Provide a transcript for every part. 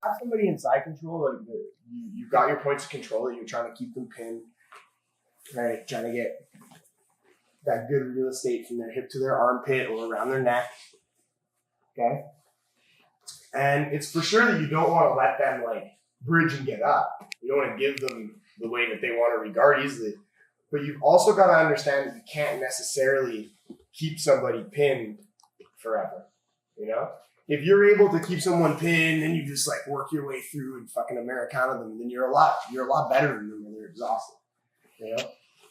have somebody in side control, like you've got your points of control that you're trying to keep them pinned, right? Trying to get that good real estate from their hip to their armpit or around their neck, okay? And it's for sure that you don't want to let them like bridge and get up. You don't want to give them the way that they want to regard easily. But you've also got to understand that you can't necessarily keep somebody pinned forever, you know? If you're able to keep someone pinned and you just like work your way through and fucking Americana them, then you're a lot better than them when they're exhausted, you know?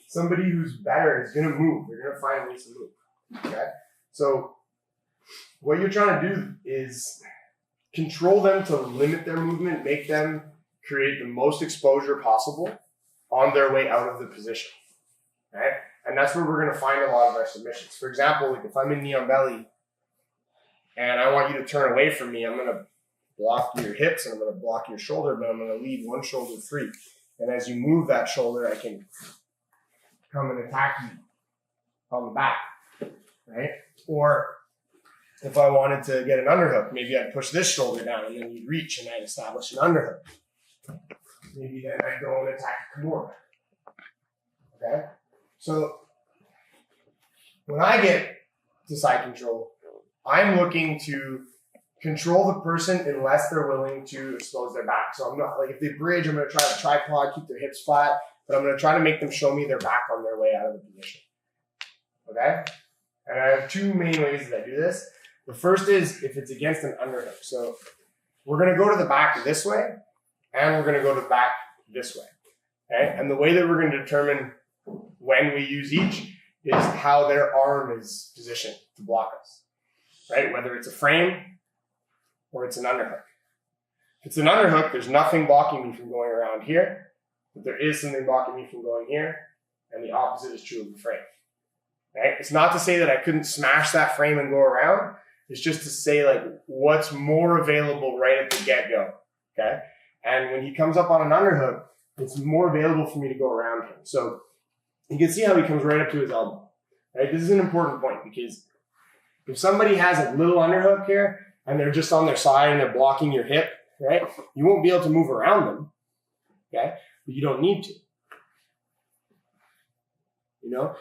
Somebody who's better is going to move. They're going to find ways to move, okay? So what you're trying to do is control them to limit their movement, make them create the most exposure possible on their way out of the position, right? And that's where we're going to find a lot of our submissions. For example, like if I'm in knee on belly and I want you to turn away from me, I'm going to block your hips and I'm going to block your shoulder, but I'm going to leave one shoulder free. And as you move that shoulder, I can come and attack you on the back, right? Or if I wanted to get an underhook, maybe I'd push this shoulder down and then you'd reach and I'd establish an underhook. Maybe then I'd go and attack Kimura. Okay? So when I get to side control, I'm looking to control the person unless they're willing to expose their back. So I'm not like if they bridge, I'm going to try to tripod, keep their hips flat, but I'm going to try to make them show me their back on their way out of the position. Okay? And I have two main ways that I do this. The first is if it's against an underhook. So we're going to go to the back this way, and we're going to go to the back this way. Okay? And the way that we're going to determine when we use each is how their arm is positioned to block us. Right? Whether it's a frame or it's an underhook. If it's an underhook, there's nothing blocking me from going around here, but there is something blocking me from going here, and the opposite is true of the frame. Right? It's not to say that I couldn't smash that frame and go around. It's just to say like what's more available right at the get-go. Okay? And when he comes up on an underhook, it's more available for me to go around him. So you can see how he comes right up to his elbow. Right? This is an important point because if somebody has a little underhook here and they're just on their side and they're blocking your hip, right? You won't be able to move around them. Okay? But you don't need to. You know?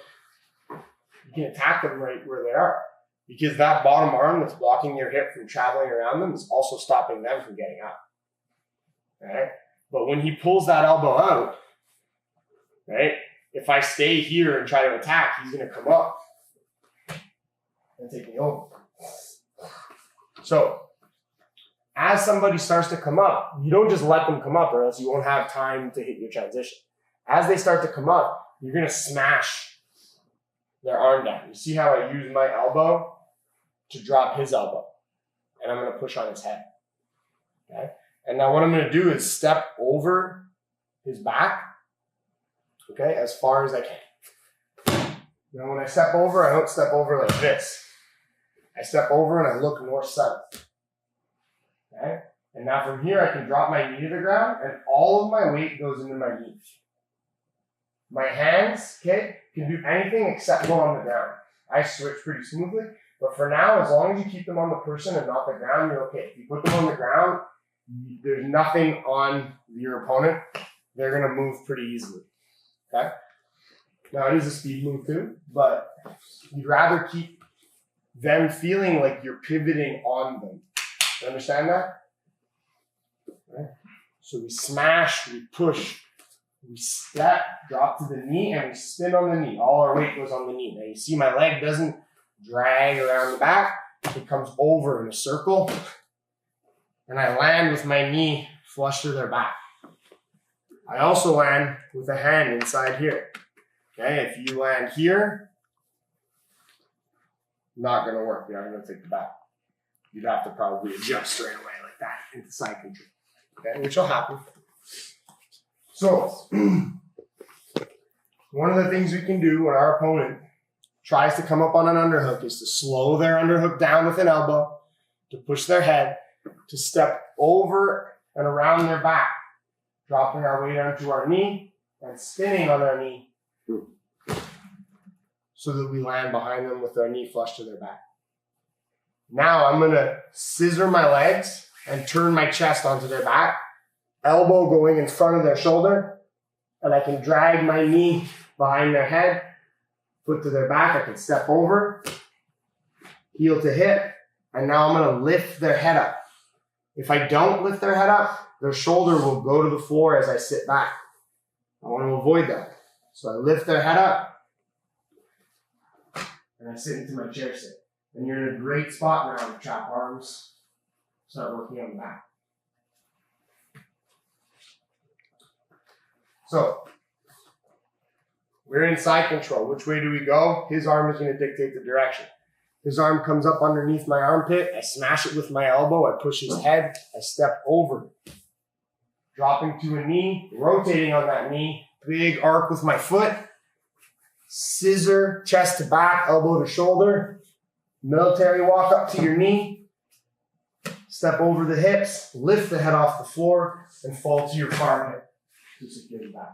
You can attack them right where they are. Because that bottom arm that's blocking your hip from traveling around them is also stopping them from getting up. Right? But when he pulls that elbow out, right? If I stay here and try to attack, he's going to come up and take me over. So, as somebody starts to come up, you don't just let them come up or else you won't have time to hit your transition. As they start to come up, you're going to smash their arm down. You see how I use my elbow to drop his elbow, and I'm going to push on his head. Okay? And now what I'm going to do is step over his back, okay, as far as I can. Now when I step over, I don't step over like this. I step over and I look north-south. Okay? And now from here, I can drop my knee to the ground, and all of my weight goes into my knee. My hands, okay, can do anything except go on the ground. I switch pretty smoothly, but for now, as long as you keep them on the person and not the ground, you're okay. If you put them on the ground, there's nothing on your opponent. They're going to move pretty easily. Okay? Now, it is a speed move too, but you'd rather keep them feeling like you're pivoting on them. You understand that? Okay. So we smash, we push, we step, drop to the knee, and we spin on the knee. All our weight goes on the knee. Now you see my leg doesn't drag around the back. It comes over in a circle. And I land with my knee flush to their back. I also land with a hand inside here. Okay, if you land here, not going to work. You're not going to take the back. You'd have to probably adjust right away like that into side control. Okay, which will happen. So, one of the things we can do when our opponent tries to come up on an underhook is to slow their underhook down with an elbow, to push their head, to step over and around their back, dropping our weight onto our knee and spinning on our knee so that we land behind them with our knee flush to their back. Now I'm going to scissor my legs and turn my chest onto their back. Elbow going in front of their shoulder. And I can drag my knee behind their head, foot to their back. I can step over, heel to hip. And now I'm going to lift their head up. If I don't lift their head up, their shoulder will go to the floor as I sit back. I want to avoid that. So I lift their head up, and I sit into my chair sit. And you're in a great spot now to trap arms. Start working on the back. So, we're in side control. Which way do we go? His arm is going to dictate the direction. His arm comes up underneath my armpit. I smash it with my elbow. I push his head. I step over. Dropping to a knee, rotating on that knee. Big arc with my foot. Scissor, chest to back, elbow to shoulder. Military walk up to your knee. Step over the hips. Lift the head off the floor and fall to your farm hip to secure the back.